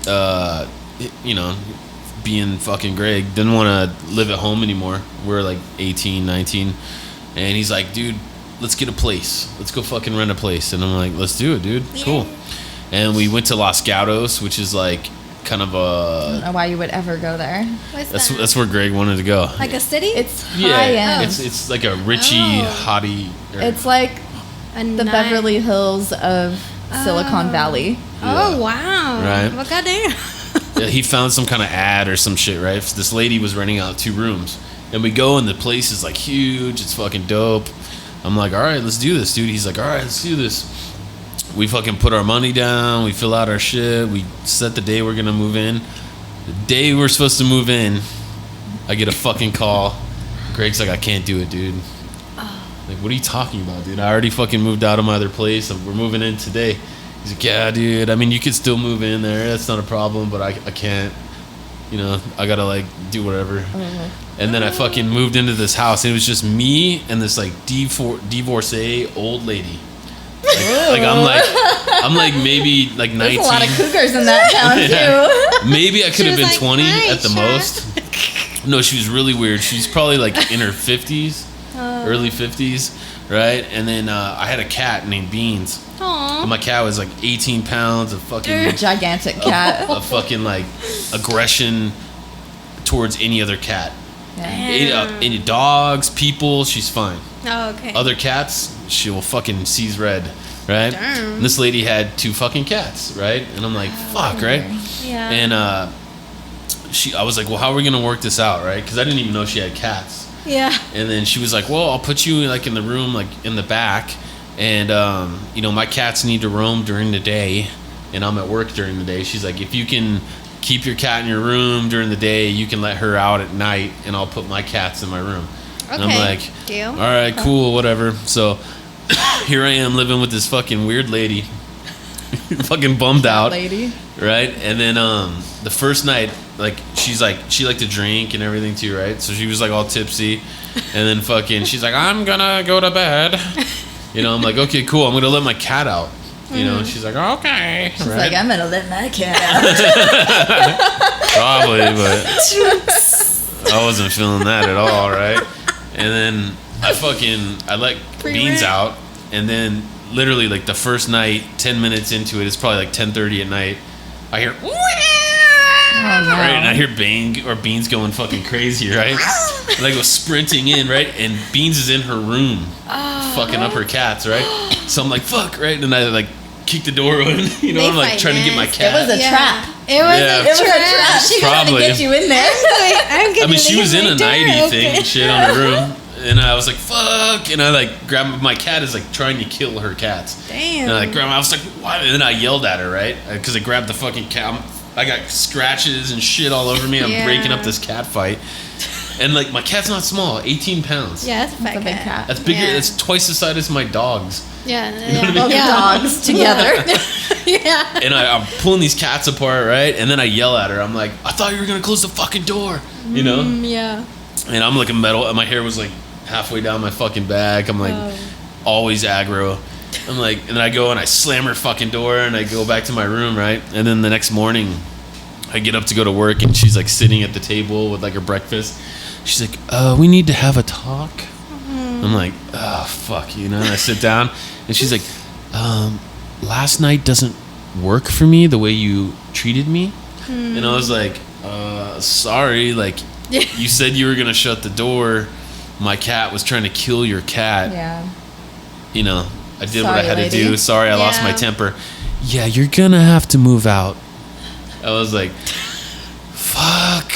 being fucking Greg, didn't want to live at home anymore. We're like 18, 19, and he's like, dude, let's get a place. Let's go fucking rent a place. And I'm like, let's do it, dude. Cool. And we went to Los Gatos, which is like kind of I don't know why you would ever go there. What's that's that? that's where Greg wanted to go. Like a city? It's high end. it's like a Richie hottie. It's like A the nice- Beverly Hills of Silicon Valley. Oh, wow. Right. Well, goddamn. Yeah, he found some kind of ad or some shit, right? This lady was renting out 2 rooms, and we go, and the place is like huge. It's fucking dope. I'm like, all right, let's do this, dude. He's like, all right, let's do this. We fucking put our money down. We fill out our shit. We set the day we're gonna move in. The day we're supposed to move in, I get a fucking call. Greg's like, I can't do it, dude. Like, what are you talking about, dude? I already fucking moved out of my other place. We're moving in today. He's like, yeah, dude. I mean, you could still move in there. That's not a problem, but I can't. You know, I gotta, like, do whatever. And then I fucking moved into this house, and it was just me and this, like, divorcee old lady. Like I'm like maybe, like, 19. There's a lot of cougars in that town, too. Maybe I could have She been was 20 like, "Hi, at the Chuck." most. No, she was really weird. She's probably, like, in her 50s, early 50s, right? And then I had a cat named Beans. Aw. And my cat was like 18 pounds of fucking Gigantic cat. a fucking like aggression towards any other cat. Yeah. Any dogs, people, she's fine. Oh, okay. Other cats, she will fucking sees red, right? Damn. And this lady had 2 fucking cats, right? And I'm like, fuck, right? Yeah. And I was like, well, how are we gonna work this out, right? Because I didn't even know she had cats. Yeah. And then she was like, well, I'll put you like in the room, like in the back, and you know, my cats need to roam during the day, and I'm at work during the day. She's like, if you can keep your cat in your room during the day, you can let her out at night, and I'll put my cats in my room. Okay. And I'm like, deal. all right, cool, whatever. So here I am living with this fucking weird lady, fucking bummed out, Lady. right? And then the first night, like she liked to drink and everything too, right? So she was like all tipsy, and then fucking she's like, I'm gonna go to bed. You know, I'm like, okay, cool. I'm gonna let my cat out. You know, and she's like, okay. She's right? like, I'm gonna let my cat out. Probably, but I wasn't feeling that at all, right? And then I let Beans out, and then literally like the first night, 10 minutes into it, it's probably like 10:30 at night, I hear, Oh, no. right, and I hear Beans going fucking crazy, right? And I go sprinting in, right, and Beans is in her room, fucking up her cats, right? So I'm like, fuck, right, and I like kick the door open, you know, They I'm like fight trying to get my nasty. cat. It was a trap. It was Yeah. a It was a trap. trap. She wanted Probably. to get you in there. I I mean, she was in a nighty okay. thing and shit on her room, and I was like, fuck, and I like grabbed my cat is like trying to kill her cats. Damn. And I like grabbed, I was like, what? And then I yelled at her, right? Because I grabbed the fucking cat. I got scratches and shit all over me. I'm Yeah. breaking up this cat fight. And like, my cat's not small, 18 pounds. Yeah, that's a fat That's a big cat. cat. That's bigger, Yeah. that's twice the size as my dogs. Yeah. Both dogs together. Yeah. And I'm pulling these cats apart, right? And then I yell at her. I'm like, I thought you were going to close the fucking door. You know? Yeah. And I'm like a metal, and my hair was like halfway down my fucking back. I'm like always aggro. I'm like, and then I go and I slam her fucking door, and I go back to my room, right? And then the next morning, I get up to go to work, and she's like sitting at the table with like her breakfast. She's like, we need to have a talk. I'm like, oh fuck, you know? And I sit down, and she's like, last night doesn't work for me the way you treated me. And I was like, sorry, like, you said you were gonna shut the door. My cat was trying to kill your cat. Yeah. You know, I did what I Sorry, had lady. to do. Sorry, I lost my Yeah. temper. Yeah, you're gonna have to move out. I was like, fuck.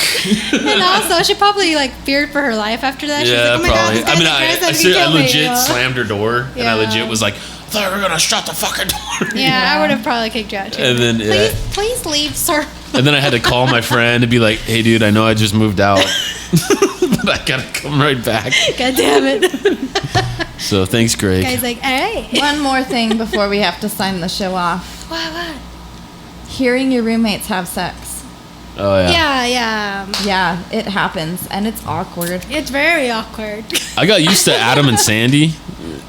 And also, she probably like feared for her life after that. She's Yeah, like, oh my God, probably. this guy's I mean, aggressive, I he can kill me, legit you know? slammed her door, and I Yeah. legit was like, I thought you were gonna shut the fucking door. Yeah, I would have probably kicked you out too. And then, Please leave, sir. And then I had to call my friend and be like, hey, dude, I know I just moved out, but I gotta come right back. God damn it. So thanks, Greg. Guy's like, hey. One more thing before we have to sign the show off. What? Hearing your roommates have sex. Oh yeah. Yeah. Yeah, it happens, and it's awkward. It's very awkward. I got used to Adam and Sandy.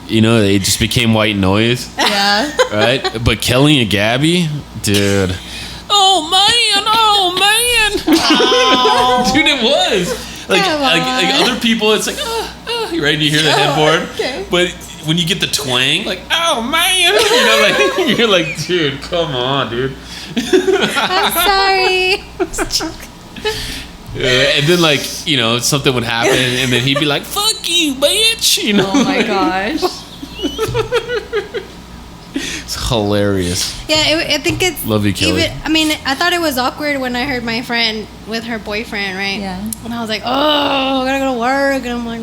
You know, they just became white noise, Yeah. right? But Kelly and Gabby, dude. Oh man! Dude, it was like Come like on. other people. It's like, right? You hear the headboard, okay. but when you get the twang, like, oh man, you know, like you're like, dude, come on, dude. I'm sorry. And then like, you know, something would happen, and then he'd be like, "Fuck you, bitch!" You know. Oh my gosh. It's hilarious. Yeah, I think it's. Love you, Kelly. I mean, I thought it was awkward when I heard my friend with her boyfriend, right? Yeah. And I was like, oh, I gotta go to work. And I'm like,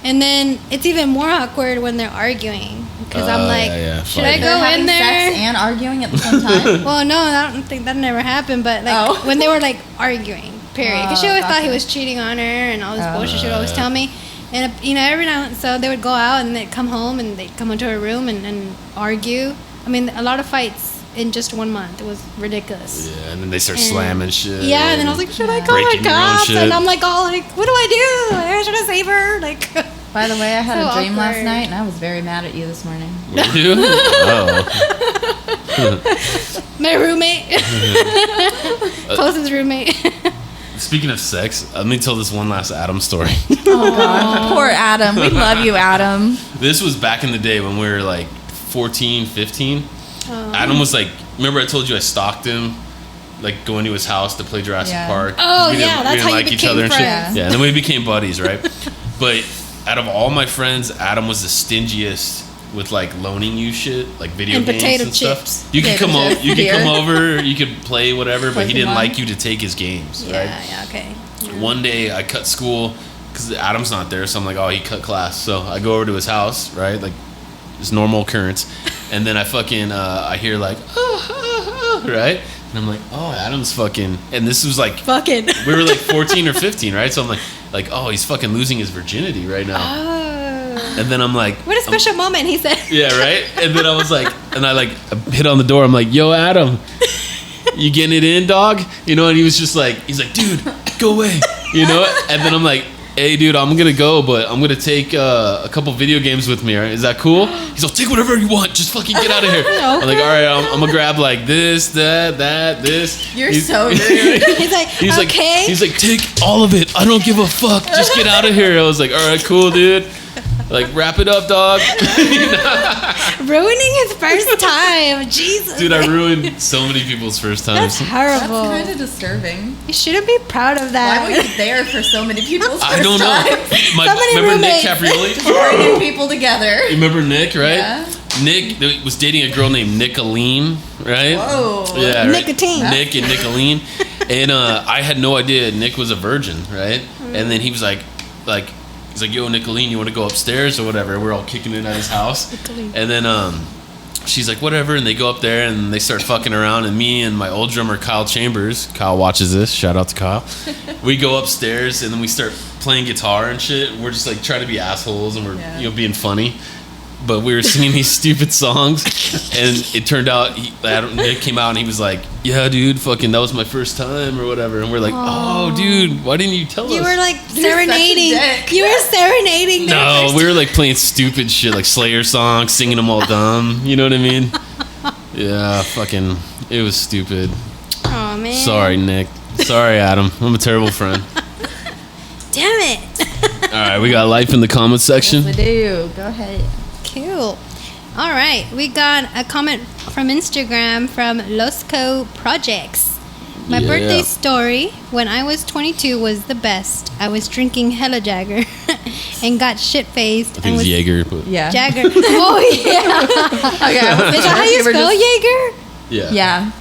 And then it's even more awkward when they're arguing. Because I'm like, yeah, should I fighting. go They're in having there? sex and arguing at the same time. Well, no, I don't think that never happened. But like when they were like arguing, period. Because she always thought he was cheating on her and all this bullshit she would always tell me. And you know, every now and so they would go out and they'd come home and they'd come into her room and argue. I mean, a lot of fights in just 1 month. It was ridiculous. Yeah, and then they start slamming shit. Yeah, and then I was like, should I call the breaking your own cops? shit. And I'm like, oh, like, what do I do? Like, should I save her? Like, By the way, I had So a dream last awkward. night, and I was very mad at you this morning. Were you? Oh. my roommate, closest roommate. Speaking of sex, let me tell this one last Adam story. Oh God, poor Adam. We love you, Adam. This was back in the day when we were like 14, 15. Adam was like, remember I told you I stalked him like going to his house to play Jurassic Yeah. Park. Oh, We didn't- yeah, we that's didn't how you like each became other and friends. shit. Yeah, and then we became buddies, right? But out of all my friends, Adam was the stingiest with like loaning you shit, like video And games potato and chips. stuff. You could Potato come over, chips, you could beer. come over, you could play whatever, but he didn't Pokemon. like you to take his games, Yeah, right? yeah, okay. Yeah. One day I cut school because Adam's not there, so I'm like, oh, he cut class. So I go over to his house, right? Like, it's normal occurrence. And then I fucking, I hear like, right? And I'm like, oh, Adam's fucking, and this was like, Fucking. we were like 14 or 15, right? So I'm like, oh, he's fucking losing his virginity right now. Oh. And then I'm like, What a special moment, he said. yeah, right? And then I was like, and I like hit on the door. I'm like, yo, Adam, you getting it in, dog? You know, and he was just like, he's like, dude, go away. You know? And then I'm like, hey, dude, I'm going to go, but I'm going to take a couple video games with me. Right? Is that cool? He's like, take whatever you want. Just fucking get out of here. I'm like, all right, I'm going to grab like this, that, this. You're so rude. He's like, okay. He's like, take all of it. I don't give a fuck. Just get out of here. I was like, all right, cool, dude. Like, wrap it up, dog. Ruining his first time. Jesus. Dude, I ruined so many people's first times. That's That's horrible. kind of disturbing. You shouldn't be proud of that. Why were you there for so many people's first I don't know. times? My, So many remember Nick roommates. Caprioli? Bringing people together. You remember Nick, right? Yeah. Nick was dating a girl named Nicolene, right? Whoa. Yeah, right. Nicotine. Nick and Nicolene. And I had no idea Nick was a virgin, right? And then he was like, he's like, yo, Nicolene, you want to go upstairs or whatever? We're all kicking it at his house. Nicolene. And then she's like, whatever. And they go up there and they start fucking around. And me and my old drummer, Kyle Chambers, Kyle watches this. Shout out to Kyle. We go upstairs and then we start playing guitar and shit. We're just like trying to be assholes and we're being funny. But we were singing these stupid songs, and it turned out Nick came out and he was like, "Yeah, dude, fucking that was my first time or whatever." And we're like, "Oh, dude, why didn't you tell us?" You were like such a serenading. dick. You were serenading. their No, first we were like playing stupid shit like Slayer songs, singing them all dumb. You know what I mean? Yeah, fucking, it was stupid. Oh man. Sorry, Nick. Sorry, Adam. I'm a terrible friend. Damn it. All right, we got life in the comment section. Yes, we do. Go ahead. Cool. All right, we got a comment from Instagram from Losco Projects. My Yeah. birthday story when I was 22 was the best. I was drinking hella Jagger and got shit faced. I think it's Jaeger, but Yeah. Jagger. Oh yeah. Okay. Is that how you spell Jaeger? yeah. Yeah.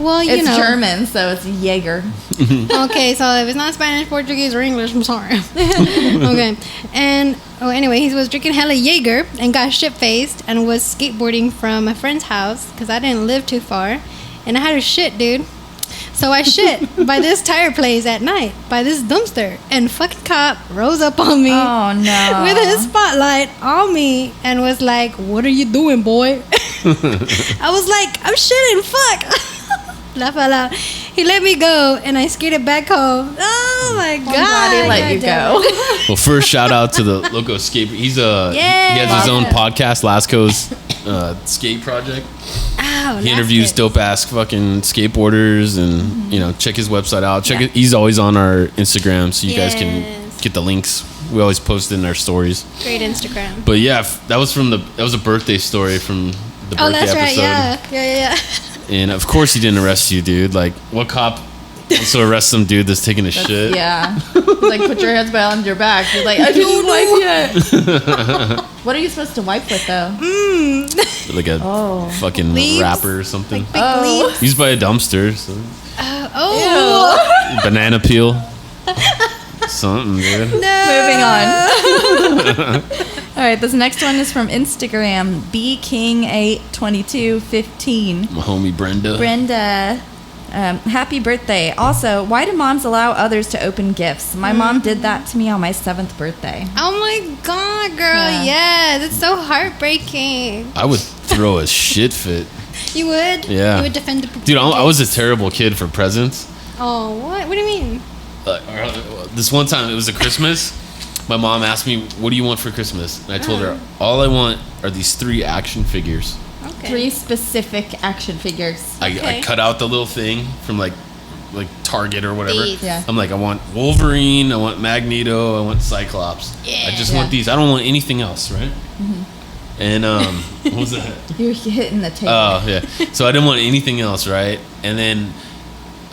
Well, you It's know. German, so it's Jaeger. Okay, so if it's not Spanish, Portuguese, or English, I'm sorry. Okay. And, anyway, he was drinking hella Jaeger and got shit-faced and was skateboarding from a friend's house because I didn't live too far. And I had to shit, dude. So I shit by this tire place at night, by this dumpster. And fucking cop rose up on me Oh, no. with his spotlight on me and was like, "What are you doing, boy?" I was like, "I'm shitting, fuck." Laugh out loud. He let me go, and I skated back home. Oh my god! I'm glad he let you God damn go. it. Well, first shout out to the local skate. He Yeah. has his own podcast, Lasco's Skate Project. Ow, He interviews dope ass fucking skateboarders, and check his website out. Check it. He's always on our Instagram, so you guys can Yes. get the links. We always post it in our stories. Great Instagram. But yeah, that was a birthday story from the birthday Oh, that's right. episode. Yeah. And of course he didn't arrest you, dude. Like, what cop wants to arrest some dude that's taking a shit? Yeah. He's like, put your hands behind your back. You're like, I didn't wipe yet. What are you supposed to wipe with, though? Like a fucking Leaves? wrapper or something. Like big Oh. leaves. Used by a dumpster. So. Oh. Banana peel. Something, dude. No. Moving on. All right, this next one is from Instagram, bking82215. My homie Brenda. Brenda, happy birthday. Also, why do moms allow others to open gifts? My mom did that to me on my 7th birthday. Oh my god, girl. Yeah. Yeah, that's so heartbreaking. I would throw a shit fit. You would? Yeah. You would defend the Dude, I was a terrible kid for presents. Oh, what? What do you mean? This one time, it was a Christmas. My mom asked me, what do you want for Christmas? And I told her, all I want are these 3 action figures. Okay. 3 specific action figures. I Okay. cut out the little thing from like Target or whatever. These. Yeah. I'm like, I want Wolverine, I want Magneto, I want Cyclops. Yeah. I just Yeah. want these. I don't want anything else, right? And what was that? You're hitting the table. Oh yeah. So I didn't want anything else, right? And then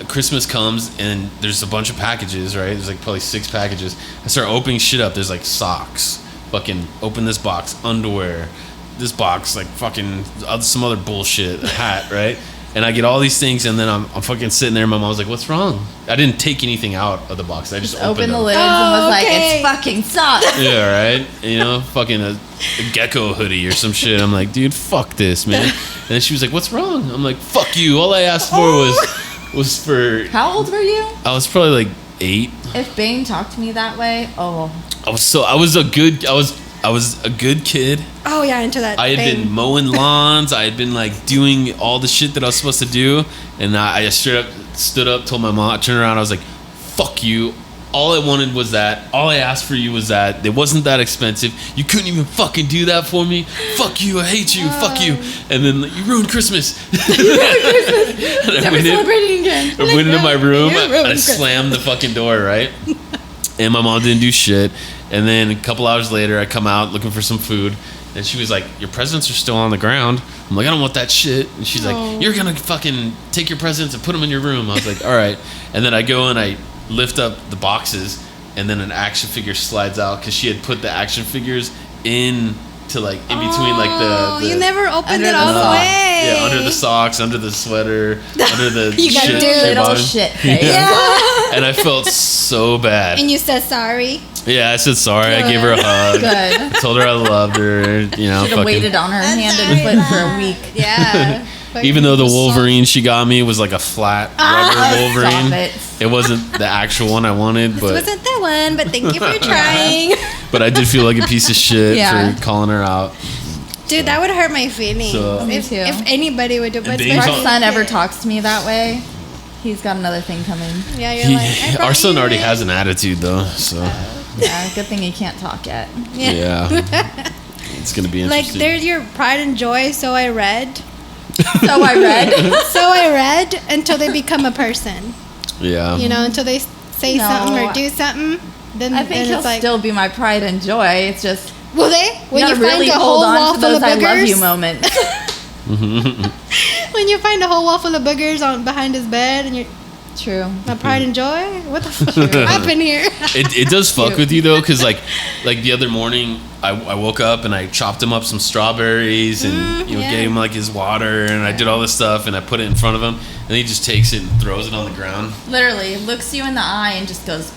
Christmas comes and there's a bunch of packages, right? There's like probably 6 packages. I start opening shit up. There's like socks. Fucking open this box, underwear. This box, like fucking some other bullshit, a hat, right? And I get all these things, and then I'm fucking sitting there. And my mom's like, "What's wrong?" I didn't take anything out of the box. I just opened the them. lids and was like, "It's fucking socks." Yeah, right. You know, fucking a gecko hoodie or some shit. I'm like, dude, fuck this, man. And then she was like, "What's wrong?" I'm like, "Fuck you." All I asked for was for. How old were you? I was probably like 8. If Bane talked to me that way, I was a good kid. Oh yeah, into that. I had been mowing lawns. I had been like doing all the shit that I was supposed to do, and I straight up stood up, told my mom, I turned around, I was like, "Fuck you." All I wanted was that. All I asked for you was that. It wasn't that expensive. You couldn't even fucking do that for me. Fuck you. I hate you. Fuck you. And then you ruined Christmas. you ruined Christmas. And Never celebrating again. I went into my room and I slammed the fucking door, right? And my mom didn't do shit. And then a couple hours later, I come out looking for some food. And she was like, "Your presents are still on the ground." I'm like, "I don't want that shit." And she's like, "You're going to fucking take your presents and put them in your room." I was like, "All right." And then I go and I lift up the boxes, and then an action figure slides out because she had put the action figures in to like in between like the you never opened it all the sock. way. Yeah, under the socks, under the sweater, under the You got shit. Little shit face. Yeah. And I felt so bad. And you said sorry. Yeah, I said sorry. I gave her a hug. Good. I told her I loved her. You know, Should have waited on her hand and foot for a week. Yeah. Even though the Wolverine she got me was like a flat rubber Wolverine, Stop it wasn't the actual one I wanted. This But wasn't the one, but thank you for trying. but I did feel like a piece of shit Yeah. for calling her out. Dude, that would hurt my feelings. So- Me if, too. if anybody would do it. But Dave's If our especially- son ever talks to me that way, he's got another thing coming. Yeah, you're like, I brought Our son you already in. has an attitude though, so Yeah, good thing he can't talk yet. yeah, it's gonna be Like, interesting. there's your pride and joy, so I read. So I read. So I read until they become a person. Yeah, You know, until they say No. something or do something. Then, I think then he'll it's like, still be my pride and joy. It's just will they? When you you gotta really find a hold whole wall on to full of those I love you boogers. moments. When you find a whole wall full of boogers on behind his bed, and you're True. my pride and joy. What the fuck happened here? it does fuck with you though, because like the other morning I woke up and I chopped him up some strawberries and yeah. gave him like his water and I did all this stuff and I put it in front of him and he just takes it and throws it on the ground Literally looks you in the eye and just goes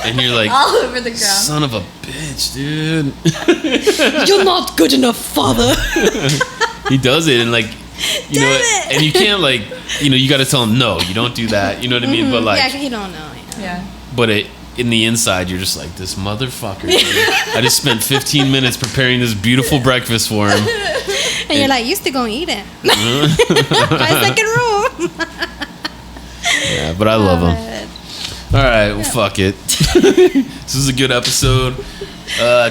and you're like, all over the ground. son of a bitch, dude. You're not good enough, father. He does it and like you know Damn it. and you can't like you got to tell him no, you don't do that, you know what I mean, but like Yeah, 'cause you don't know. Yeah. but in the inside you're just like, this motherfucker, dude. I just spent 15 minutes preparing this beautiful breakfast for him. And you're like, you still gonna eat it. My second rule. Yeah, but I love him. All right, well, fuck it. This is a good episode.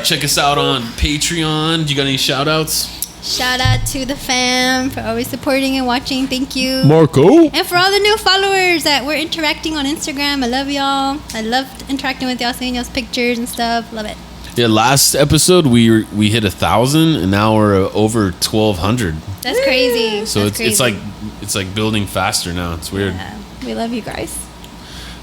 Check us out on Patreon. Do you got any shout outs? Shout out to the fam for always supporting and watching. Thank you. Marco. And for all the new followers that we're interacting on Instagram, I love y'all. I loved interacting with y'all, seeing y'all's pictures and stuff. Love it. Yeah, last episode we hit 1,000 and now we're over 1,200. That's crazy. So That's it's crazy. like building faster now. It's weird. Yeah. We love you guys.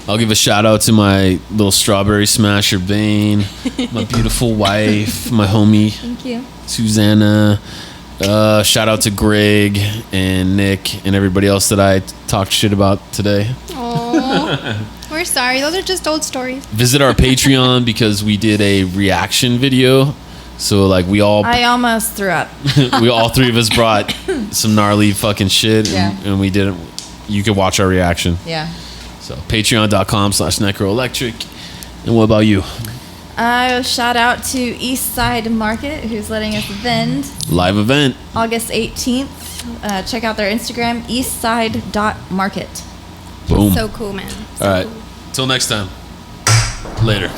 I'll give a shout out to my little strawberry smasher Bane, my beautiful wife, my homie Thank you. Susana. Shout out to Greg and Nick and everybody else that I talked shit about today. Aw. We're sorry. Those are just old stories. Visit our Patreon because we did a reaction video. So like we all I almost threw up. we all three of us brought some gnarly fucking shit Yeah. and we did it. You could watch our reaction. Yeah. So patreon.com/Necro Electric. And what about you? Shout out to Eastside Market, who's letting us vend Live event. August 18th. Check out their Instagram, eastside.market. Boom. So cool, man. So All right. cool. Till next time. Later.